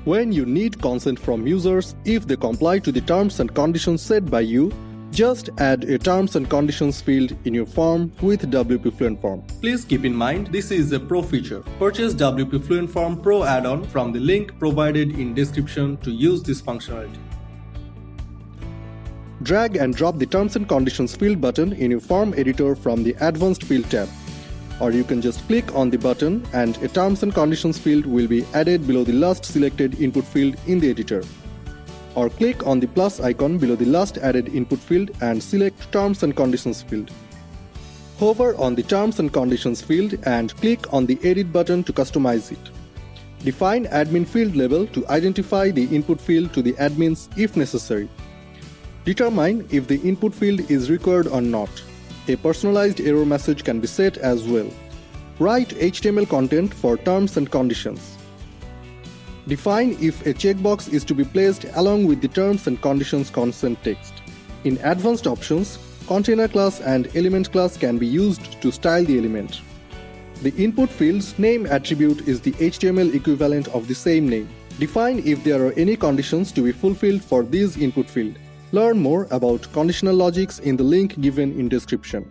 When you need consent from users if they comply to the terms and conditions set by you, just add a terms and conditions field in your form with WP Fluent Form. Please keep in mind this is a pro feature. Purchase WP Fluent Form Pro add-on from the link provided in description to use this functionality. Drag and drop the terms and conditions field button in your form editor from the advanced field tab. Or you can just click on the button and a terms and conditions field will be added below the last selected input field in the editor. Or click on the plus icon below the last added input field and select Terms and Conditions field. Hover on the Terms and Conditions field and click on the Edit button to customize it. Define admin field label to identify the input field to the admins if necessary. Determine if the input field is required or not. A personalized error message can be set as well. Write HTML content for terms and conditions. Define if a checkbox is to be placed along with the terms and conditions consent text. In advanced options, container class and element class can be used to style the element. The input field's name attribute is the HTML equivalent of the same name. Define if there are any conditions to be fulfilled for this input field. Learn more about conditional logics in the link given in description.